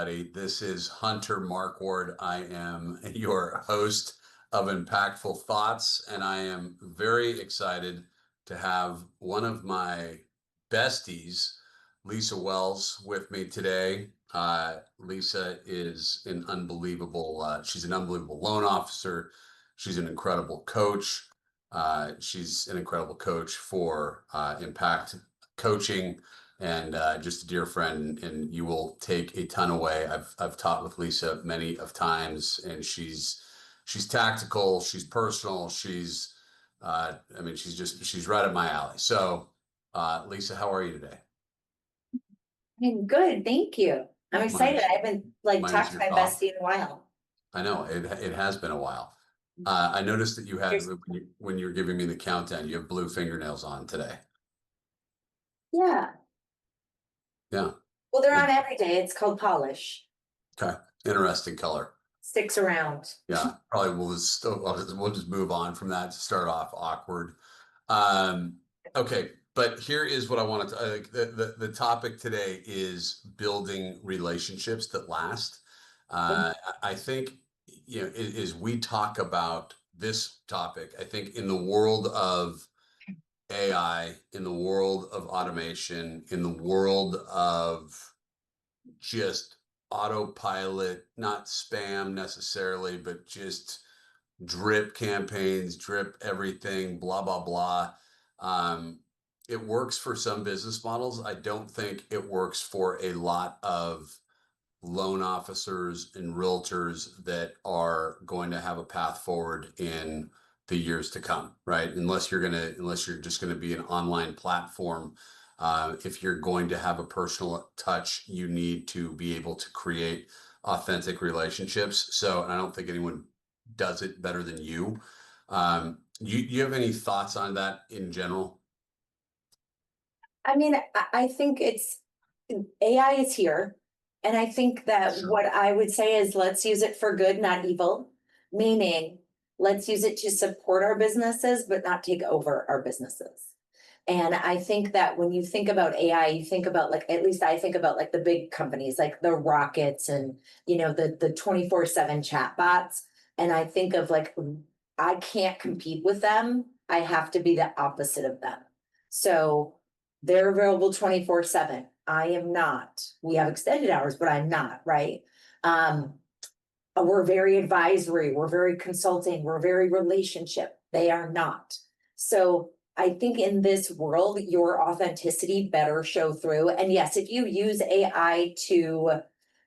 everybody. This is Hunter Marckwardt. I am your host of Impactful Thoughts, and I am very excited to have one of my besties, Lisa Wells, with me today. Lisa is an unbelievable, she's an unbelievable loan officer. She's an incredible coach. She's an incredible coach for Impact Coaching, and just a dear friend, and you will take a ton away. I've taught with Lisa many of times, and she's tactical, she's personal, she's she's right up my alley. So Lisa, how are you today? I'm good, thank you. I'm excited. I haven't talked to my bestie in a while. I know it has been a while. I noticed that you had, when you were giving me the countdown, you have blue fingernails on today. Yeah. Yeah. Well, they're on every day. It's called polish. Okay. Interesting color. Sticks around. Yeah. Probably we'll just move on from that to start off awkward. Okay. But here is what I wanted to, the topic today is building relationships that last. I think, as we talk about this topic, I think in the world of AI, in the world of automation, in the world of just autopilot, not spam necessarily, but just drip campaigns, drip everything, blah, blah, blah. It works for some business models. I don't think it works for a lot of loan officers and realtors that are going to have a path forward in the years to come, right? Unless you're just gonna be an online platform. If you're going to have a personal touch, you need to be able to create authentic relationships. So, and I don't think anyone does it better than you. You have any thoughts on that in general? I mean, I think AI is here. And I think that what I would say is let's use it for good, not evil. Meaning, let's use it to support our businesses, but not take over our businesses. And I think that when you think about AI, you think about at least I think about the big companies, like the Rockets and, the 24/7 chatbots. And I think of I can't compete with them. I have to be the opposite of them. So they're available 24/7. I am not. We have extended hours, but I'm not, right? We're very advisory, we're very consulting, we're very relationship. They are not. So I think in this world, your authenticity better show through. And yes, if you use AI to,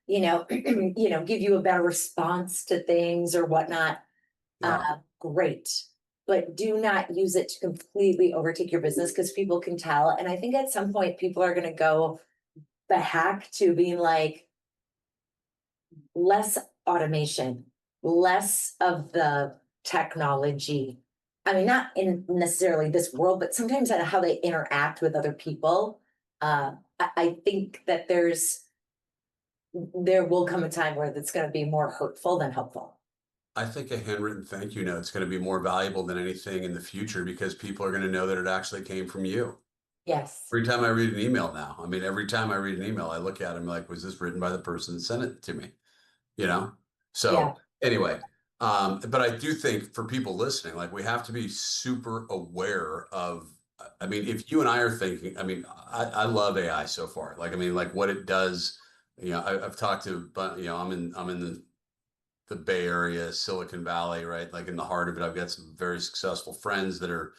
give you a better response to things or whatnot, great. But do not use it to completely overtake your business because people can tell. And I think at some point people are going to go the hack to being less automation, less of the technology. I mean, not in necessarily this world, but sometimes how they interact with other people. I think that there will come a time where it's going to be more hurtful than helpful. I think a handwritten thank you note is going to be more valuable than anything in the future because people are going to know that it actually came from you. Yes. Every time I read an email now, every time I read an email, I look at it and like, was this written by the person that sent it to me? So anyway, but I do think for people listening, we have to be super aware of, if you and I are thinking, I love AI so far. What it does, I've talked to, but I'm in the Bay Area, Silicon Valley, right? In the heart of it, I've got some very successful friends that are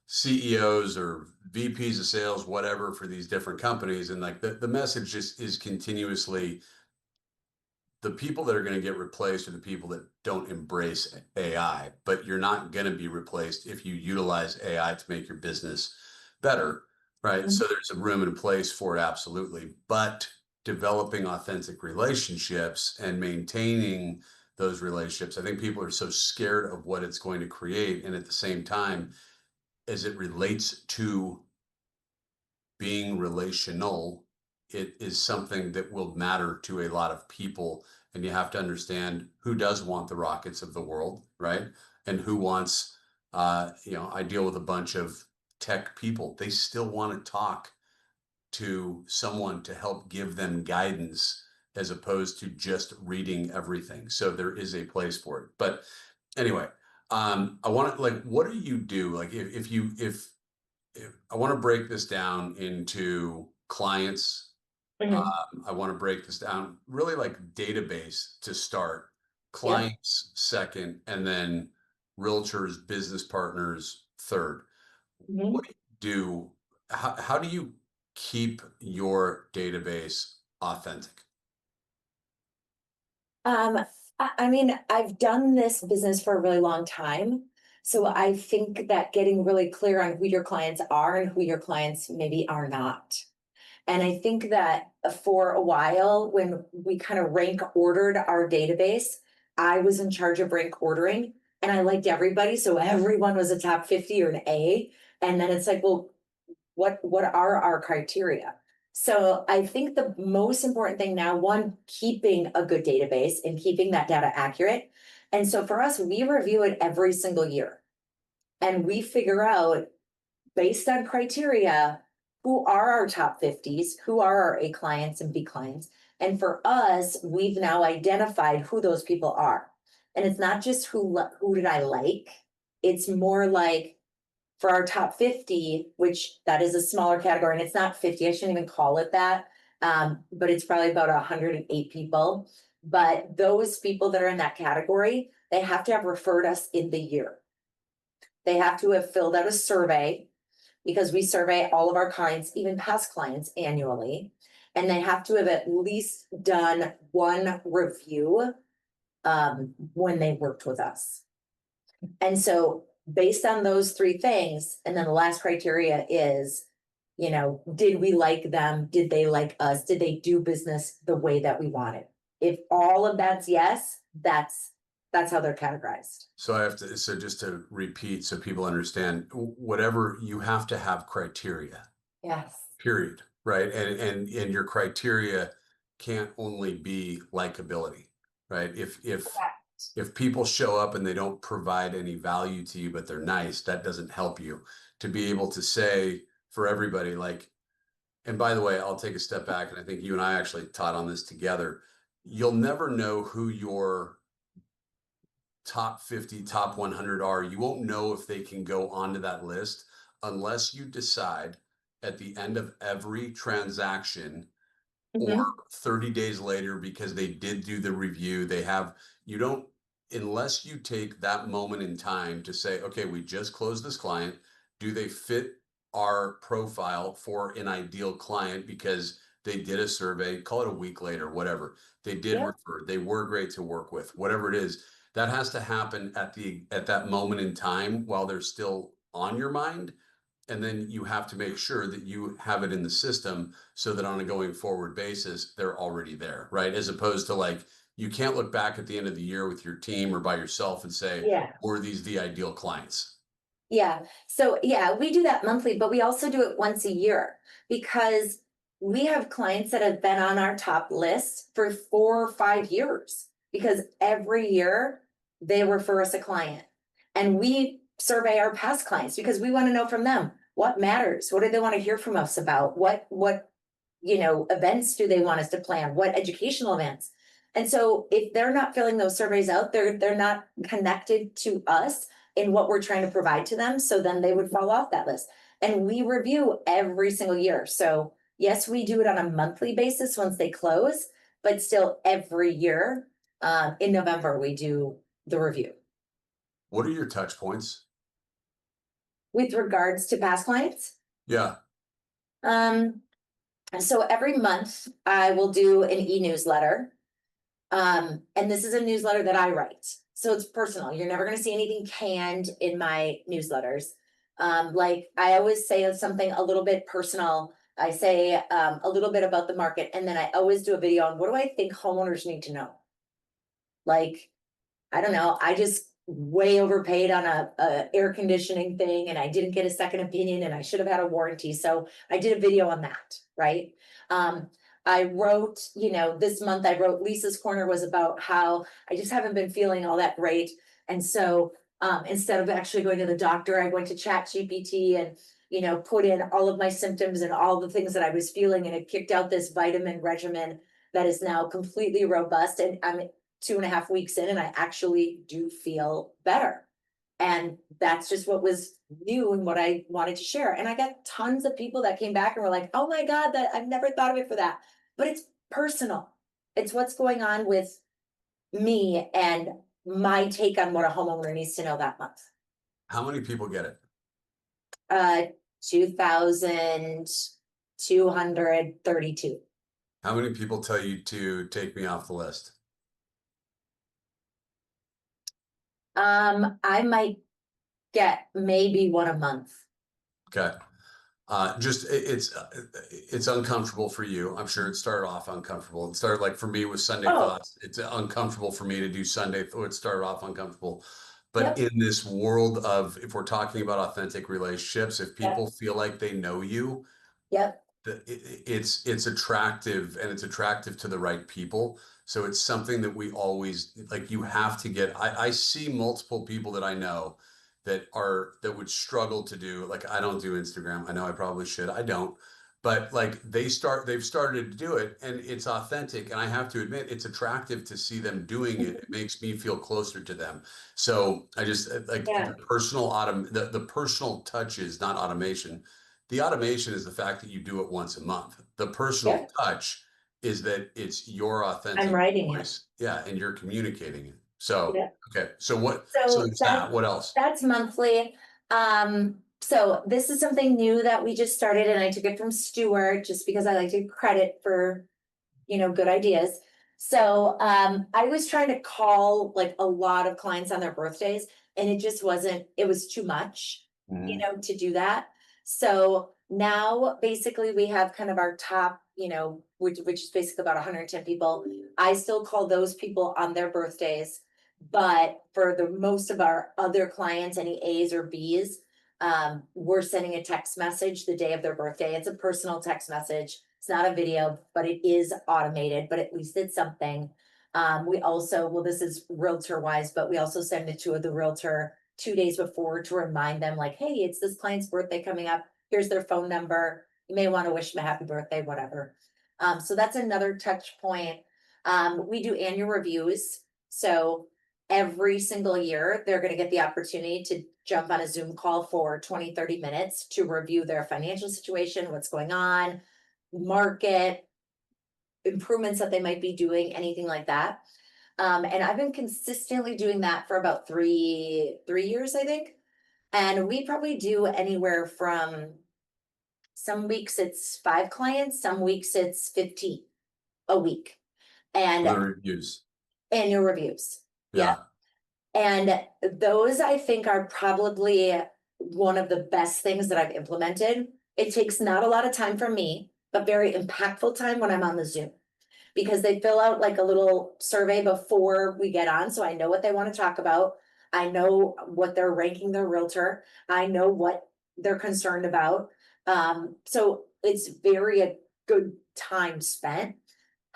CEOs or VPs of sales, whatever, for these different companies. And the message just is continuously, the people that are going to get replaced are the people that don't embrace AI, but you're not going to be replaced if you utilize AI to make your business better, right? Mm-hmm. So there's a room and a place for it, absolutely. But developing authentic relationships and maintaining those relationships, I think people are so scared of what it's going to create. And at the same time, as it relates to being relational, it is something that will matter to a lot of people. And you have to understand who does want the Rockets of the world, right? And who wants, I deal with a bunch of tech people. They still want to talk to someone to help give them guidance as opposed to just reading everything. So there is a place for it. But anyway, I want to, like, what do you do? Like, if I want to break this down into clients, I want to break this down really like database to start, Yep. clients second, and then realtors, business partners third. What Mhm. do you do? How do you keep your database authentic? Um, I mean, I've done this business for a really long time. So I think that getting really clear on who your clients are and who your clients maybe are not. And I think that for a while, when we kind of rank ordered our database, I was in charge of rank ordering and I liked everybody. So everyone was a top 50 or an A. And then it's like, well, what are our criteria? So I think the most important thing now, one, keeping a good database and keeping that data accurate. And so for us, we review it every single year and we figure out, based on criteria, who are our top 50s, who are our A clients and B clients. And for us, we've now identified who those people are. And it's not just who did I like, it's more like, for our top 50, which that is a smaller category, and it's not 50, I shouldn't even call it that. But it's probably about 108 people. But those people that are in that category, they have to have referred us in the year. They have to have filled out a survey because we survey all of our clients, even past clients, annually. And they have to have at least done one review when they worked with us. And so based on those three things, and then the last criteria is, did we like them? Did they like us? Did they do business the way that we wanted? If all of that's yes, that's how they're categorized. So so just to repeat so people understand, whatever you have to have criteria, Yes. period, right? And your criteria can't only be likability, right? If people show up and they don't provide any value to you, but they're nice, that doesn't help you to be able to say for everybody, like, and by the way, I'll take a step back, and I think you and I actually taught on this together. You'll never know who your top 50, top 100 are. You won't know if they can go onto that list unless you decide at the end of every transaction or Mhm. 30 days later, because they did do the review, you don't, unless you take that moment in time to say, okay, we just closed this client. Do they fit our profile for an ideal client? Because they did a survey, call it a week later, whatever. They did Yep. refer, they were great to work with, whatever it is. That has to happen at that moment in time while they're still on your mind. And then you have to make sure that you have it in the system so that on a going forward basis, they're already there, right? As opposed to, like, you can't look back at the end of the year with your team or by yourself and say, Yeah. were these the ideal clients? Yeah. So yeah, we do that monthly, but we also do it once a year because we have clients that have been on our top list for 4 or 5 years because every year they refer us a client and we survey our past clients because we want to know from them what matters. What do they want to hear from us about? What events do they want us to plan? What educational events? And so if they're not filling those surveys out, they're not connected to us in what we're trying to provide to them. So then they would fall off that list. And we review every single year. So yes, we do it on a monthly basis once they close, but still every year in November, we do the review. What are your touch points? With regards to past clients, Yeah. um, so every month I will do an e-newsletter. And this is a newsletter that I write. So it's personal. You're never going to see anything canned in my newsletters. Like I always say something a little bit personal. I say a little bit about the market, and then I always do a video on what do I think homeowners need to know. Like, I don't know, I just way overpaid on a air conditioning thing and I didn't get a second opinion and I should have had a warranty. So I did a video on that, right? Um, I wrote, this month I wrote Lisa's Corner was about how I just haven't been feeling all that great. And so instead of actually going to the doctor, I went to Chat GPT and put in all of my symptoms and all the things that I was feeling, and it kicked out this vitamin regimen that is now completely robust, and I'm 2.5 weeks in and I actually do feel better. And that's just what was new and what I wanted to share. And I got tons of people that came back and were like, oh my God, that I've never thought of it for that. But it's personal. It's what's going on with me and my take on what a homeowner needs to know that month. How many people get it? 2,232. How many people tell you to take me off the list? I might get maybe one a month. Okay. It's uncomfortable for you. I'm sure it started off uncomfortable. It started like for me with Sunday Oh, thoughts. It's uncomfortable for me to do Sunday. It started off uncomfortable. But yep, in this world of, if we're talking about authentic relationships, if yep, people feel like they know you, yep, it's attractive, and it's attractive to the right people. So it's something that we always like. You have to get. I see multiple people that I know that would struggle to do. Like, I don't do Instagram. I know I probably should. I don't. But like they've started to do it, and it's authentic. And I have to admit, it's attractive to see them doing it. It makes me feel closer to them. So I just like yeah, the personal touches, not automation. The automation is the fact that you do it once a month. The personal yep. touch is that it's your I'm authentic writing it. voice. Yeah, and you're communicating it. So, Yeah. okay. So So there's that. What else? that's monthly. So this is something new that we just started and I took it from Stuart just because I like to credit for, good ideas. So I was trying to call like a lot of clients on their birthdays and it was too much, Mhm. to do that. So now basically we have kind of our top, which is basically about 110 people. I still call those people on their birthdays, but for the most of our other clients, any A's or B's, we're sending a text message the day of their birthday. It's a personal text message. It's not a video, but it is automated, but at least it's something. We also, well, this is realtor wise, but we also send it to the realtor 2 days before to remind them like, hey, it's this client's birthday coming up. Here's their phone number. You may want to wish them a happy birthday, whatever. So that's another touch point. We do annual reviews. So every single year, they're going to get the opportunity to jump on a Zoom call for 20, 30 minutes to review their financial situation, what's going on, market improvements that they might be doing, anything like that. And I've been consistently doing that for about three years, I think. And we probably do anywhere from some weeks it's 5 clients, some weeks it's 15 a week. For the And reviews. annual reviews. Yeah. Yeah. And those I think are probably one of the best things that I've implemented. It takes not a lot of time from me, but very impactful time when I'm on the Zoom. Because they fill out like a little survey before we get on, so I know what they want to talk about. I know what they're ranking their realtor. I know what they're concerned about. So it's very a good time spent.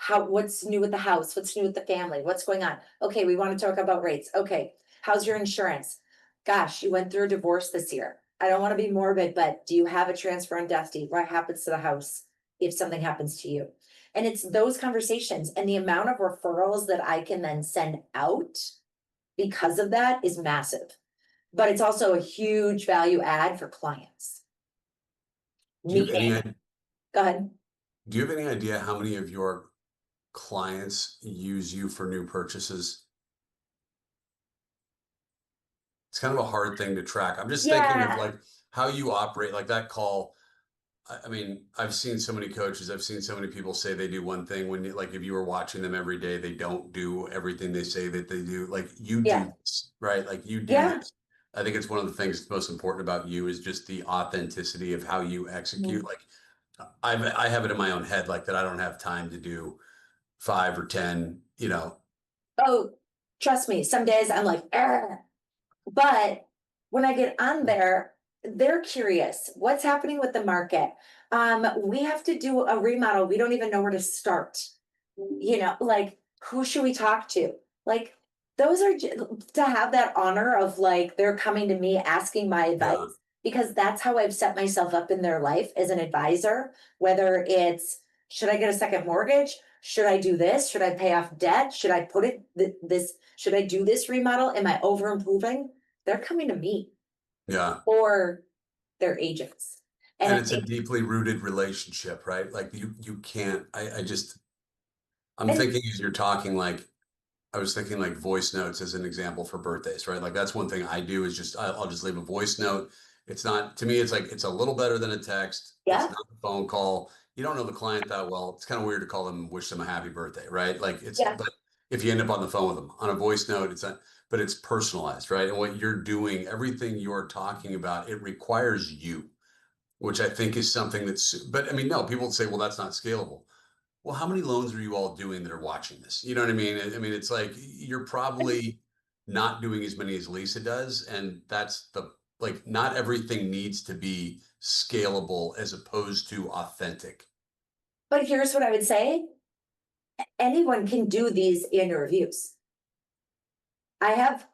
What's new with the house? What's new with the family? What's going on? Okay, we want to talk about rates. Okay, how's your insurance? Gosh, you went through a divorce this year. I don't want to be morbid, but do you have a transfer on death deed? What happens to the house if something happens to you? And it's those conversations and the amount of referrals that I can then send out because of that is massive. But it's also a huge value add for clients. Do you have any, Meaning, go ahead. do you have any idea how many of your clients use you for new purchases? It's kind of a hard thing to track. I'm just thinking of Yeah, like how you operate, like that call. I mean, I've seen so many coaches, I've seen so many people say they do one thing when like if you were watching them every day, they don't do everything they say that they do. Like you yeah, do this, right? Like you do yeah. this. I think it's one of the things that's most important about you is just the authenticity of how you execute. Mhm. Like I have it in my own head, like that I don't have time to do 5 or 10. Oh, trust me, some days I'm like, "Argh." But when I get on there, they're curious. What's happening with the market? We have to do a remodel. We don't even know where to start. Like who should we talk to? Like those are to have that honor of like they're coming to me asking my Yeah. advice because that's how I've set myself up in their life as an advisor, whether it's should I get a second mortgage? Should I do this? Should I pay off debt? Should I put it this? Should I do this remodel? Am I over improving? They're coming to me Yeah. or their agents. And And I it's a think, deeply rooted relationship, right? Like you can't, I'm and thinking as you're talking, like, I was thinking like voice notes as an example for birthdays, right? Like that's one thing I do is just, I'll just leave a voice note. It's not, to me, it's like, it's a little better than a text. It's yeah, not a phone call. You don't know the client that well. It's kind of weird to call them, wish them a happy birthday, right? Like yeah. but if you end up on the phone with them on a voice note, but it's personalized, right? And what you're doing, everything you're talking about, it requires you, which I think is something but I mean, no, people would say, well, that's not scalable. Well, how many loans are you all doing that are watching this? You know what I mean? I mean, it's like you're probably not doing as many as Lisa does. And that's like, not everything needs to be scalable as opposed to authentic. But here's what I would say. Anyone can do these annual reviews. I have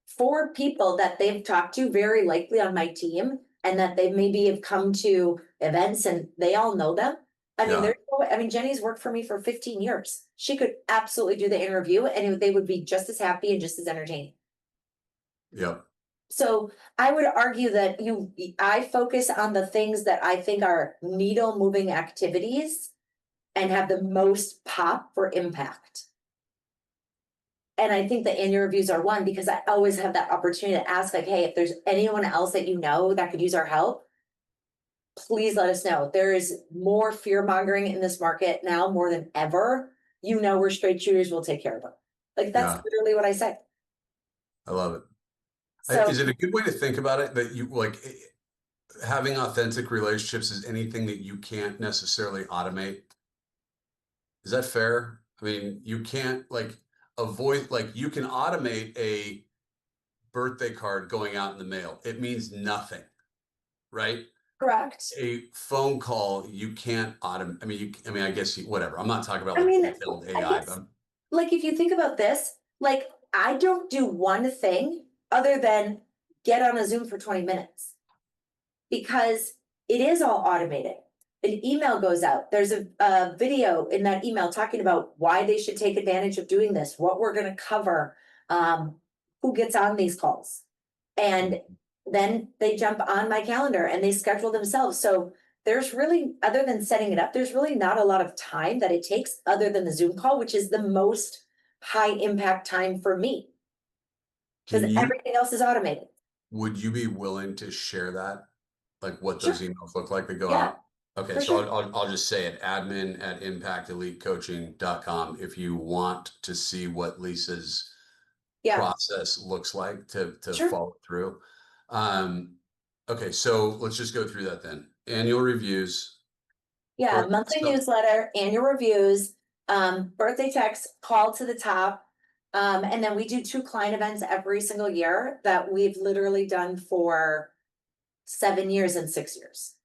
4 people that they've talked to very likely on my team and that they maybe have come to events and they all know them. I mean, Yeah. Jenny's worked for me for 15 years. She could absolutely do the interview and they would be just as happy and just as entertaining. Yep. So I would argue that I focus on the things that I think are needle moving activities and have the most pop for impact. And I think the annual reviews are one because I always have that opportunity to ask, like, hey, if there's anyone else that you know that could use our help, please let us know. There is more fear mongering in this market now more than ever. You know, we're straight shooters, we'll take care of them. Like, that's Yeah. literally what I say. I love it. So, Is it a good way to think about it that you like having authentic relationships is anything that you can't necessarily automate? Is that fair? I mean, you can't like avoid, like you can automate a birthday card going out in the mail. It means nothing, right? correct. A phone call, you can't automate. I mean, I guess whatever. I'm not talking about I like mean, detailed I AI, guess, but like, if you think about this, like, I don't do one thing other than get on a Zoom for 20 minutes because it is all automated. An email goes out. There's a video in that email talking about why they should take advantage of doing this, what we're going to cover, who gets on these calls. And then they jump on my calendar and they schedule themselves. So there's really, other than setting it up, there's really not a lot of time that it takes other than the Zoom call, which is the most high impact time for me can because you, everything else is automated. would you be willing to share that? Like what Sure. those emails look like that go Yeah, out? Okay, for so sure. I'll just say it, admin@impactelitecoaching.com if you want to see what Lisa's Yeah, process looks like to sure. follow through. Okay, so let's just go through that then. Annual reviews, Yeah, birthday monthly stuff. newsletter, annual reviews, birthday text, call to the top. And then we do 2 client events every single year that we've literally done for 7 years and 6 years.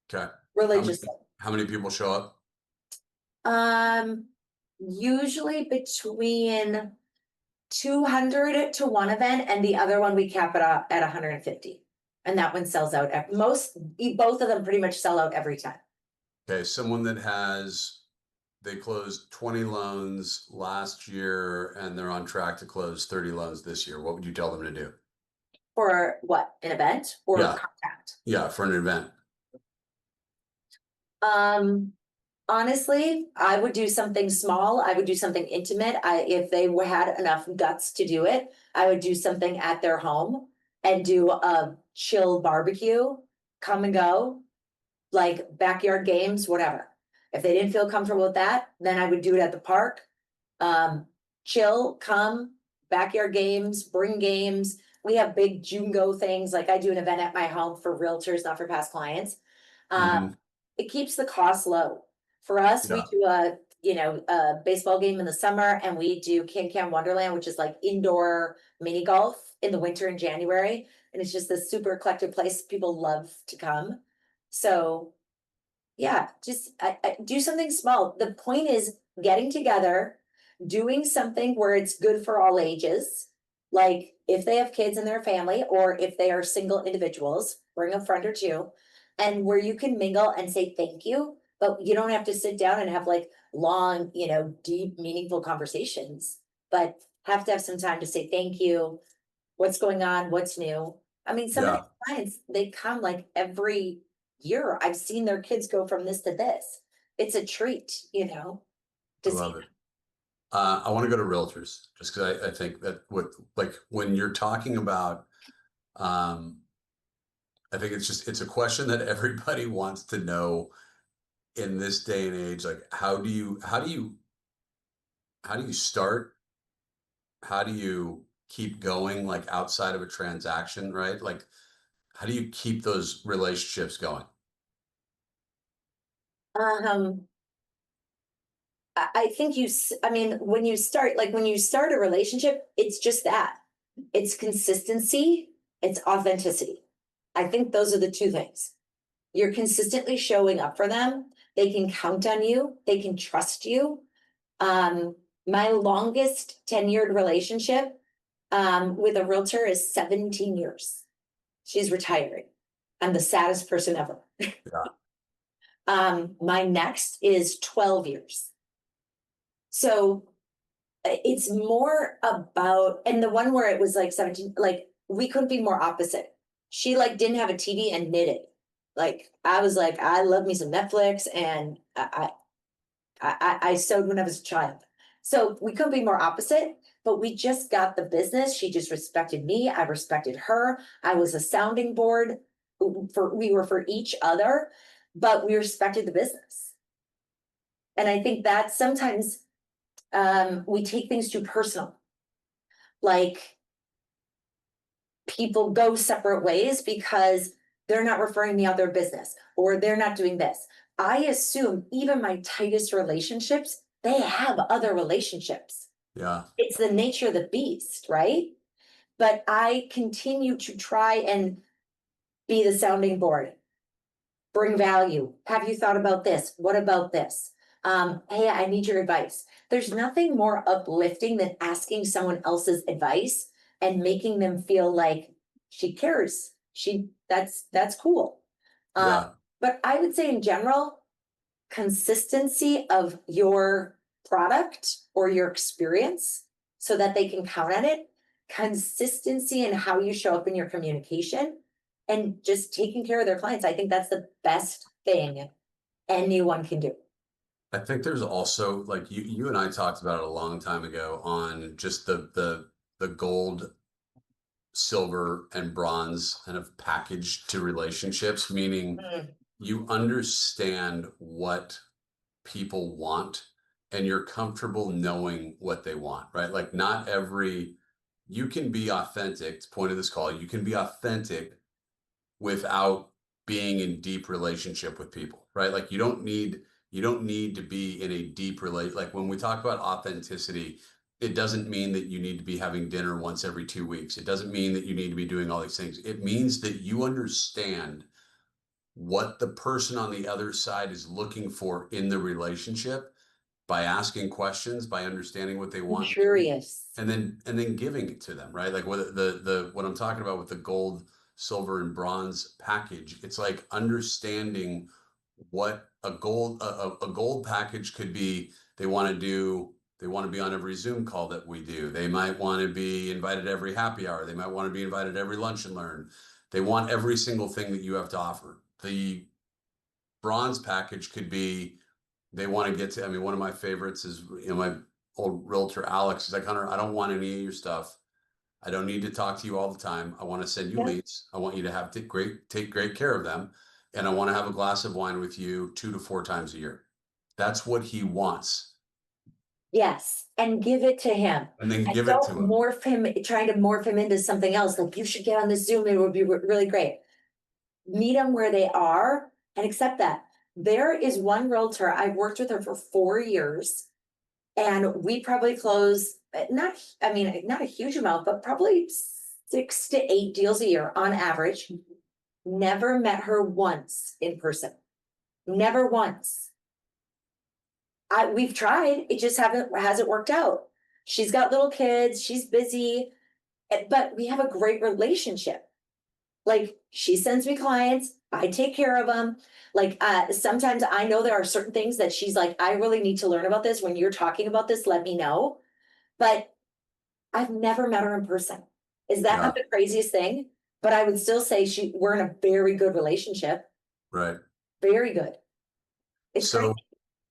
Okay. How many Religiously. how many people show up? Um, Usually between 200 to one event and the other one we cap it at 150. And that one sells out both of them pretty much sell out every time. Okay, someone that they closed 20 loans last year and they're on track to close 30 loans this year. What would you tell them to do? For what, an event or Yeah, contact? yeah, for an event. Um, Honestly, I would do something small. I would do something intimate. If they had enough guts to do it, I would do something at their home and do a chill barbecue, come and go, like backyard games, whatever. If they didn't feel comfortable with that, then I would do it at the park. Chill, come, backyard games, bring games. We have big Jungo things. Like I do an event at my home for realtors, not for past clients. Mhm. It keeps the cost low. For us, we Yeah. do a baseball game in the summer and we do Can Wonderland, which is like indoor mini golf in the winter in January. And it's just this super eclectic place. People love to come. So yeah, just I do something small. The point is getting together, doing something where it's good for all ages. Like if they have kids in their family or if they are single individuals, bring a friend or two, and where you can mingle and say thank you, but you don't have to sit down and have like long, deep, meaningful conversations, but have to have some time to say thank you. What's going on? What's new? I mean, some of Yeah, these clients, they come like every year. I've seen their kids go from this to this. It's a treat, I to see. love it. I want to go to realtors just because I think that like when you're talking about, um, I think it's a question that everybody wants to know in this day and age. Like, how do you start? How do you keep going, like outside of a transaction, right? Like, how do you keep those relationships going? Um, I think I mean, when you start, a relationship, it's just that. It's consistency, it's authenticity. I think those are the two things. You're consistently showing up for them. They can count on you, they can trust you. My longest tenured relationship with a realtor is 17 years. She's retiring. I'm the saddest person ever. Yeah, My next is 12 years. So it's more about, and the one where it was like 17, like we couldn't be more opposite. She like didn't have a TV and knitted. Like I was like, I love me some Netflix, and I sewed when I was a child. So we couldn't be more opposite, but we just got the business. She just respected me. I respected her. I was a sounding board we were for each other, but we respected the business. And I think that sometimes we take things too personal. Like people go separate ways because they're not referring me out their business or they're not doing this. I assume even my tightest relationships, they have other relationships. yeah, It's the nature of the beast, right? But I continue to try and be the sounding board, bring value. Have you thought about this? What about this? Hey, I need your advice. There's nothing more uplifting than asking someone else's advice and making them feel like she cares. That's cool. Uh, yeah. but I would say in general, consistency of your product or your experience so that they can count on it, consistency in how you show up in your communication, and just taking care of their clients. I think that's the best thing anyone can do. I think there's also like you and I talked about it a long time ago on just the gold, silver, and bronze kind of package to relationships, meaning Mm. you understand what people want and you're comfortable knowing what they want, right? Like not every you can be authentic, point of this call, you can be authentic without being in deep relationship with people, right? Like you don't need to be in a deep relate. Like when we talk about authenticity, it doesn't mean that you need to be having dinner once every 2 weeks. It doesn't mean that you need to be doing all these things. It means that you understand what the person on the other side is looking for in the relationship by asking questions, by understanding what they I'm want, curious. and then giving it to them, right? Like what I'm talking about with the gold, silver, and bronze package, it's like understanding what a gold package could be. They want to be on every Zoom call that we do. They might want to be invited to every happy hour. They might want to be invited to every lunch and learn. They want every single thing that you have to offer. The bronze package could be they want to get to, I mean, one of my favorites is, my old realtor, Alex. He's like, Hunter, I don't want any of your stuff. I don't need to talk to you all the time. I want to send you Yeah. leads. I want you to take great care of them. And I want to have a glass of wine with you 2 to 4 times a year. That's what he wants. Yes, and give it to him. And then And give it to don't him. morph him, trying to morph him into something else. Like you should get on this Zoom, it would be really great. Meet them where they are and accept that. There is one realtor, I've worked with her for 4 years, and we probably close, not, I mean, not a huge amount, but probably 6 to 8 deals a year on average. Never met her once in person. Never once. We've tried, it just hasn't worked out. She's got little kids, she's busy, but we have a great relationship. Like, she sends me clients, I take care of them. Like, sometimes I know there are certain things that she's like, I really need to learn about this. When you're talking about this, let me know. But I've never met her in person. Is that Yeah. not the craziest thing? But I would still say we're in a very good relationship. Right. Very good. It's So, crazy.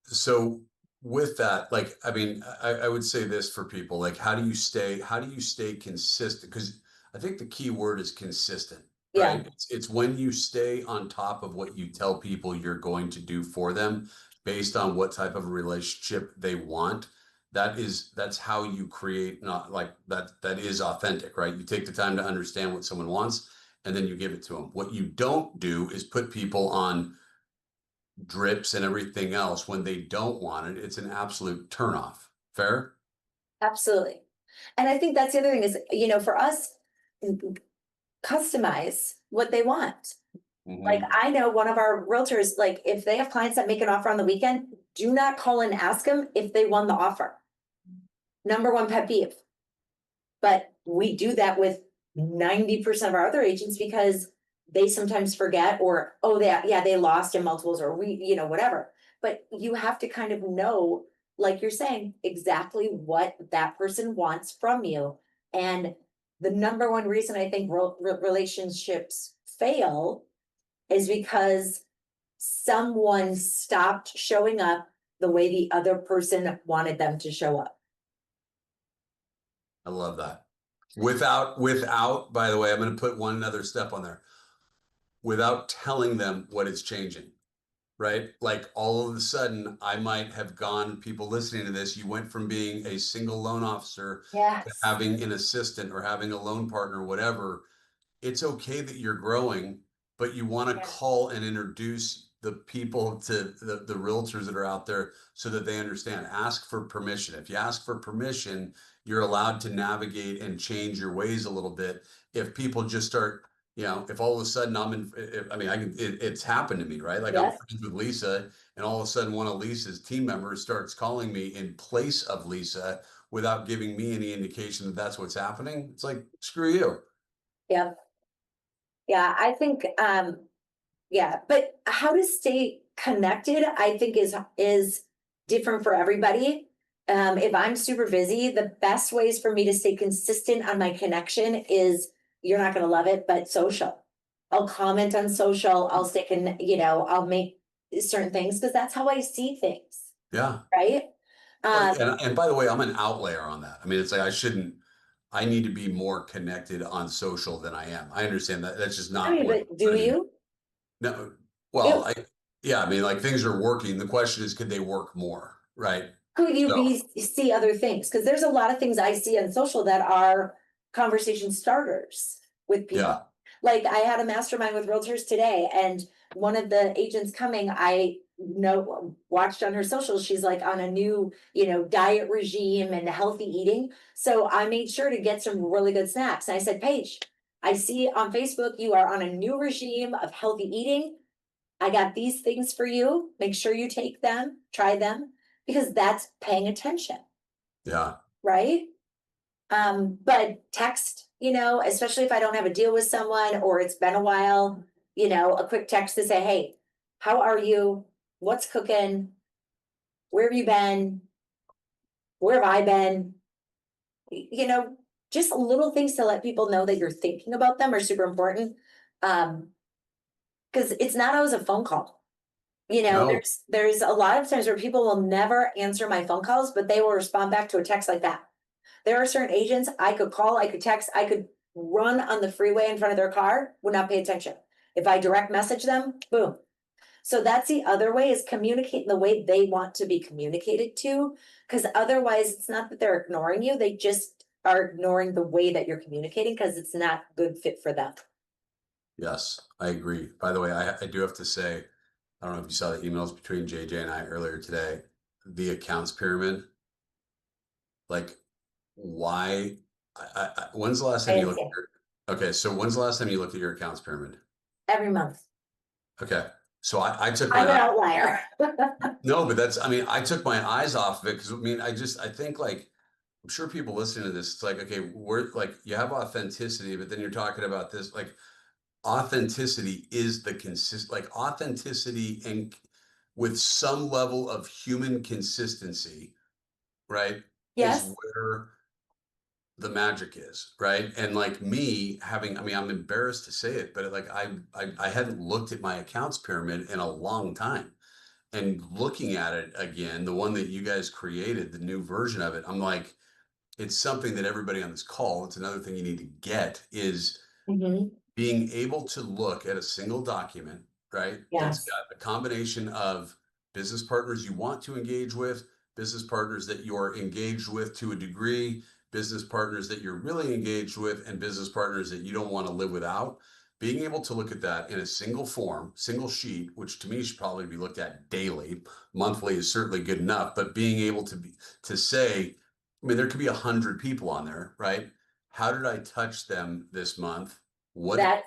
so with that, like, I mean, I would say this for people, like, how do you stay consistent? Because I think the key word is consistent, Yeah, right? It's when you stay on top of what you tell people you're going to do for them based on what type of a relationship they want. That's how you create, not like that is authentic, right? You take the time to understand what someone wants and then you give it to them. What you don't do is put people on drips and everything else when they don't want it. It's an absolute turnoff. Fair? absolutely. And I think that's the other thing is, for us, customize what they want. Like, Hmm. I know one of our realtors, like, if they have clients that make an offer on the weekend, do not call and ask them if they won the offer. Number one pet peeve. But we do that with 90% of our other agents because they sometimes forget, or, oh, they lost in multiples, or whatever. But you have to kind of know, like you're saying, exactly what that person wants from you. And the number one reason I think relationships fail is because someone stopped showing up the way the other person wanted them to show up. I love that. By the way, I'm going to put one other step on there. Without telling them what is changing, right? Like all of a sudden, I might have gone, people listening to this, you went from being a single loan officer to Yes. having an assistant or having a loan partner, whatever. It's okay that you're growing, but you want to Yeah. call and introduce the people to the realtors that are out there so that they understand. Ask for permission. If you ask for permission, you're allowed to navigate and change your ways a little bit. If people just start, if all of a sudden I mean, it's happened to me, right? Like I'm Yes. friends with Lisa, and all of a sudden one of Lisa's team members starts calling me in place of Lisa without giving me any indication that that's what's happening. It's like, screw you. Yep. Yeah, I think, yeah, but how to stay connected, I think is different for everybody. If I'm super busy, the best ways for me to stay consistent on my connection is, you're not gonna love it, but social. I'll comment on social, I'll stay I'll make certain things because that's how I see things, Yeah. right? Well, Um, and by the way, I'm an outlier on that. I mean, it's like I need to be more connected on social than I am. I understand that that's just I not mean, what but do I mean. you? No, It, well, yeah, I mean, like things are working. The question is, could they work more? Right. could you So, see other things? Because there's a lot of things I see on social that are conversation starters with people. yeah. Like, I had a mastermind with realtors today, and one of the agents coming, I know watched on her socials, she's like on a new, diet regime and healthy eating. So I made sure to get some really good snacks. And I said, Paige, I see on Facebook you are on a new regime of healthy eating. I got these things for you. Make sure you take them, try them, because that's paying attention, Yeah. right? But text, especially if I don't have a deal with someone or it's been a while, a quick text to say, hey, how are you? What's cooking? Where have you been? Where have I been? You know, just little things to let people know that you're thinking about them are super important. Because it's not always a phone call. No. There's a lot of times where people will never answer my phone calls, but they will respond back to a text like that. There are certain agents I could call, I could text, I could run on the freeway in front of their car, would not pay attention. If I direct message them, boom. So that's the other way, is communicate in the way they want to be communicated to. Because otherwise, it's not that they're ignoring you, they just are ignoring the way that you're communicating because it's not good fit for them. Yes, I agree. By the way, I do have to say, I don't know if you saw the emails between JJ and I earlier today. The accounts pyramid, like why? When's the last I time you looked at understand. your? Okay, so when's the last time you looked at your accounts pyramid? Every month. Okay, so I took I'm my an outlier. no, but I mean, I took my eyes off of it because I mean, I think like I'm sure people listening to this, it's like, okay, we're like you have authenticity, but then you're talking about this, like authenticity is the like authenticity and with some level of human consistency, right? Is Yes. where the magic is, right? And like me having, I mean, I'm embarrassed to say it, but like I hadn't looked at my accounts pyramid in a long time. And looking at it again, the one that you guys created, the new version of it, I'm like, it's something that everybody on this call, it's another thing you need to get is Mhm. being able to look at a single document, right? That's Yes. got a combination of business partners you want to engage with, business partners that you're engaged with to a degree, business partners that you're really engaged with, and business partners that you don't want to live without. Being able to look at that in a single form, single sheet, which to me should probably be looked at daily. Monthly is certainly good enough, but being able to say, I mean, there could be 100 people on there, right? How did I touch them this month? What That,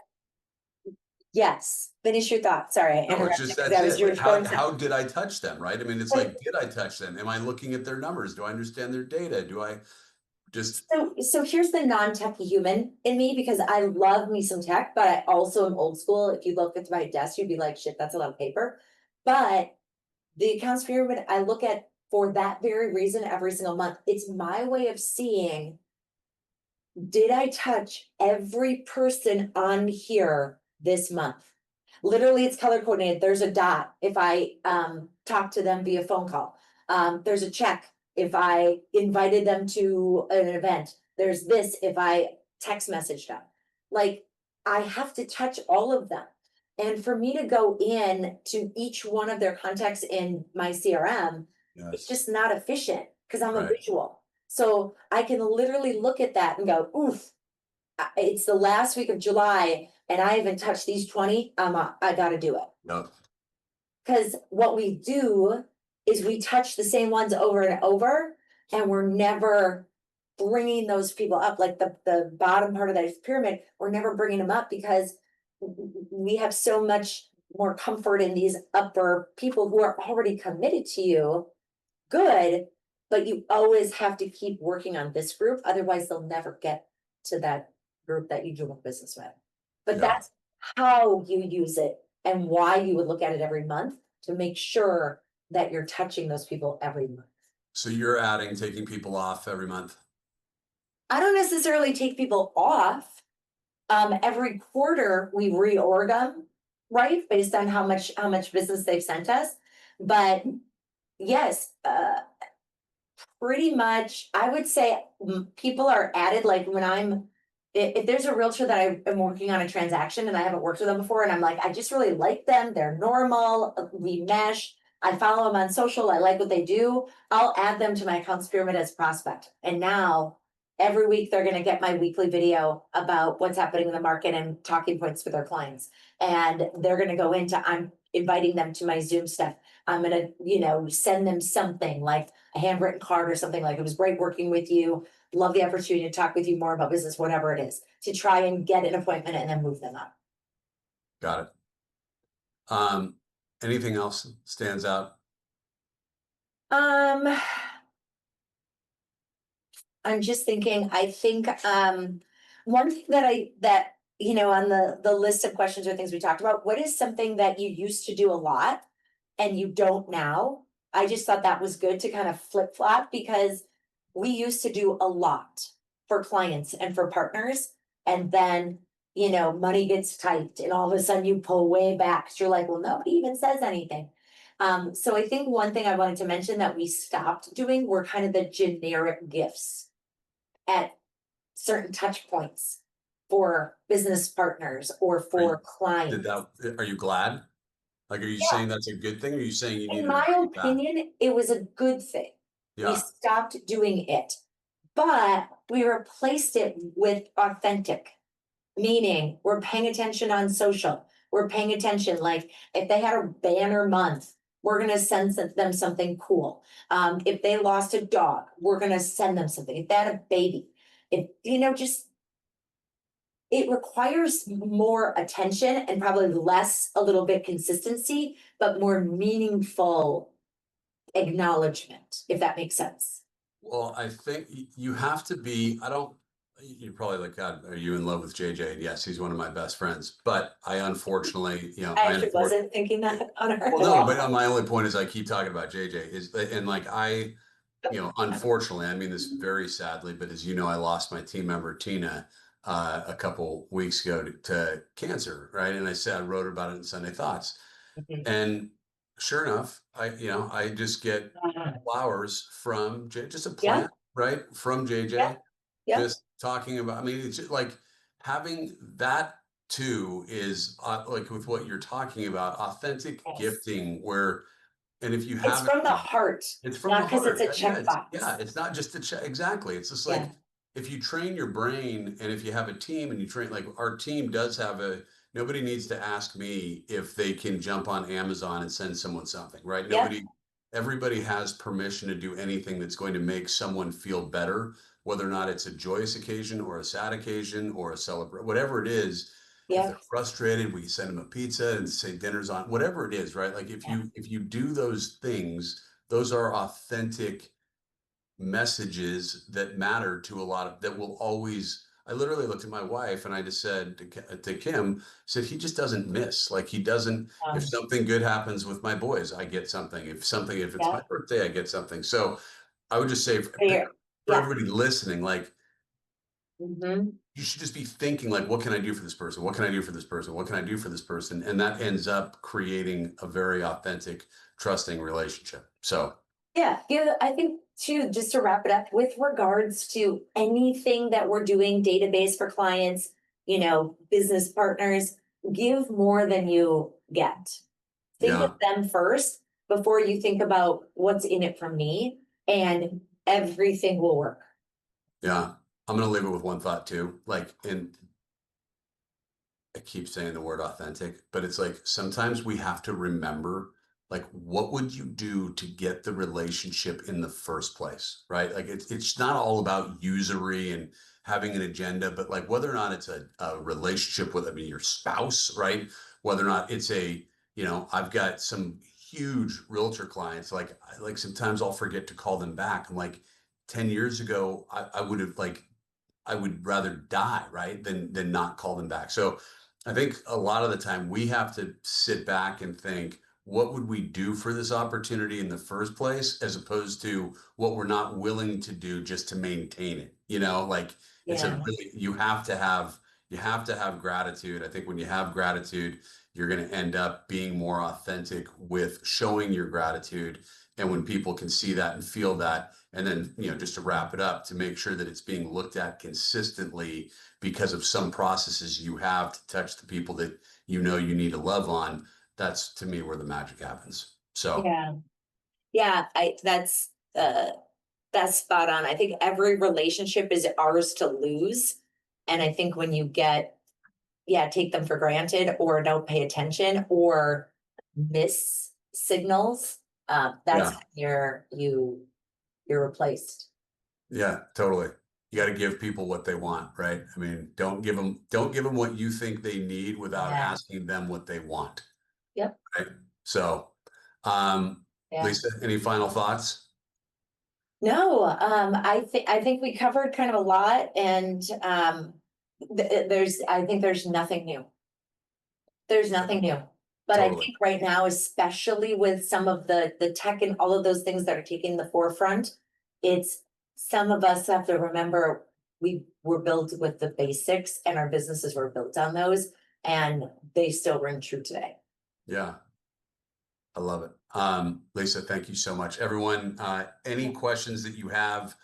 yes. Finish your thought. Sorry, I No, it's interrupted just because that's I was it. you Like were going somewhere. how did I touch them, right? I mean, it's But like, did I touch them? Am I looking at their numbers? Do I understand their data? Do I just so here's the non-techie human in me because I love me some tech, but I also am old school. If you look at my desk, you'd be like, shit, that's a lot of paper. But the accounts pyramid, I look at for that very reason every single month. It's my way of seeing, did I touch every person on here this month? Literally, it's color coordinated. There's a dot if I talk to them via phone call. There's a check if I invited them to an event. There's this if I text messaged them. Like, I have to touch all of them. And for me to go in to each one of their contacts in my CRM, it's yes, just not efficient because I'm a right. visual. So I can literally look at that and go, oof, it's the last week of July and I haven't touched these 20. I got to do it. Yep. Because what we do is we touch the same ones over and over, and we're never bringing those people up. Like the bottom part of that pyramid, we're never bringing them up because we have so much more comfort in these upper people who are already committed to you. Good, but you always have to keep working on this group, otherwise they'll never get to that group that you do a business with. But Yeah. that's how you use it and why you would look at it every month to make sure that you're touching those people every month. So you're adding taking people off every month. I don't necessarily take people off. Every quarter we reorg them, right? Based on how much business they've sent us. But yes, pretty much, I would say people are added, like when I'm, if there's a realtor that I am working on a transaction and I haven't worked with them before, and I'm like, I just really like them, they're normal, we mesh, I follow them on social, I like what they do, I'll add them to my accounts pyramid as prospect. And now every week they're gonna get my weekly video about what's happening in the market and talking points for their clients. And they're gonna go into, I'm inviting them to my Zoom stuff. I'm gonna, send them something like a handwritten card or something like, it was great working with you. Love the opportunity to talk with you more about business, whatever it is, to try and get an appointment and then move them up. Got it. Um, anything else stands out? Um, I'm just thinking, I think, one thing that, on the list of questions or things we talked about, what is something that you used to do a lot and you don't now? I just thought that was good to kind of flip flop because we used to do a lot for clients and for partners. And then, money gets tight and all of a sudden you pull way back. So you're like, well, nobody even says anything. So I think one thing I wanted to mention that we stopped doing were kind of the generic gifts at certain touch points for business partners or Are you, for did clients. that, are you glad? Like, are you Yeah, saying that's a good thing? Or are you saying you in need to my bring it back? opinion, it was a good thing. We Yeah. stopped doing it, but we replaced it with authentic, meaning we're paying attention on social. We're paying attention, like if they had a banner month, we're gonna send them something cool. If they lost a dog, we're gonna send them something. If they had a baby, if, just it requires more attention and probably less a little bit consistency, but more meaningful acknowledgement, if that makes sense. Well, I think you have to be, I don't, you're probably like, God, are you in love with JJ? Yes, he's one of my best friends. But I unfortunately, I actually wasn't thinking that on her. well, no, but my only point is I keep talking about JJ is, and like unfortunately, I mean this very sadly, but as you know, I lost my team member Tina a couple weeks ago to cancer, right? And I wrote about it in Sunday Thoughts, and sure enough, I just get flowers from just a Yeah, plant, right? From yeah, JJ, yeah. just talking about, I mean, it's just like having that too is like with what you're talking about, authentic Yes. gifting where, and if you It's haven't, from the heart, it's from the not because it's heart. a Yeah, checkbox. it's not just a check. Exactly. It's just Yeah, like if you train your brain and if you have a team and you train, like our team does have nobody needs to ask me if they can jump on Amazon and send someone something, right? yeah, Everybody has permission to do anything that's going to make someone feel better, whether or not it's a joyous occasion or a sad occasion or a celebration, whatever it is. If yeah, they're frustrated, we send them a pizza and say dinner's on, whatever it is, right? Like yeah. if you do those things, those are authentic messages that matter to a lot of that will always. I literally looked at my wife and I just said to Kim, said he just doesn't miss. Like he doesn't. If Um, something good happens with my boys, I get something. If it's yeah, my birthday, I get something. So I would just say fair. for Yeah. everybody listening, like Hmm. you should just be thinking like, what can I do for this person? What can I do for this person? What can I do for this person? And that ends up creating a very authentic, trusting relationship. So Yeah, yeah, I think too, just to wrap it up with regards to anything that we're doing, database for clients, business partners, give more than you get. Think of yeah, them first before you think about what's in it for me, and everything will work. yeah. I'm gonna leave it with one thought too. Like, and I keep saying the word authentic, but it's like sometimes we have to remember, like, what would you do to get the relationship in the first place, right? Like, it's not all about usury and having an agenda, but like whether or not it's a relationship with, I mean, your spouse, right? Whether or not it's I've got some huge realtor clients, like sometimes I'll forget to call them back. I'm like, 10 years ago, I would have like I would rather die, right, than not call them back. So I think a lot of the time we have to sit back and think, what would we do for this opportunity in the first place, as opposed to what we're not willing to do just to maintain it. Like Yeah, you have to have gratitude. I think when you have gratitude, you're going to end up being more authentic with showing your gratitude. And when people can see that and feel that, and then, just to wrap it up, to make sure that it's being looked at consistently because of some processes you have to touch the people that you need to love on, that's to me where the magic happens. So, yeah, yeah. That's spot on. I think every relationship is ours to lose. And I think when you take them for granted or don't pay attention or miss signals, that's yeah, when you're replaced. yeah, totally. You got to give people what they want, right? I mean, don't give them what you think they need without Yeah. asking them what they want, Yep. right? So, um, Yeah. Lisa, any final thoughts? No, I think we covered kind of a lot, and I think there's nothing new. There's nothing new. But I Totally. think right now, especially with some of the tech and all of those things that are taking the forefront, it's some of us have to remember we were built with the basics and our businesses were built on those, and they still ring true today. Yeah. I love it. Lisa, thank you so much. Everyone, any questions that you have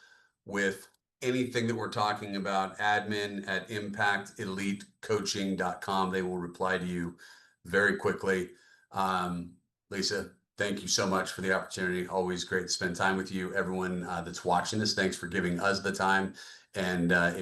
with anything that we're talking about, admin at impactelitecoaching.com. They will reply to you very quickly. Lisa, thank you so much for the opportunity. Always great to spend time with you. Everyone that's watching this, thanks for giving us the time. And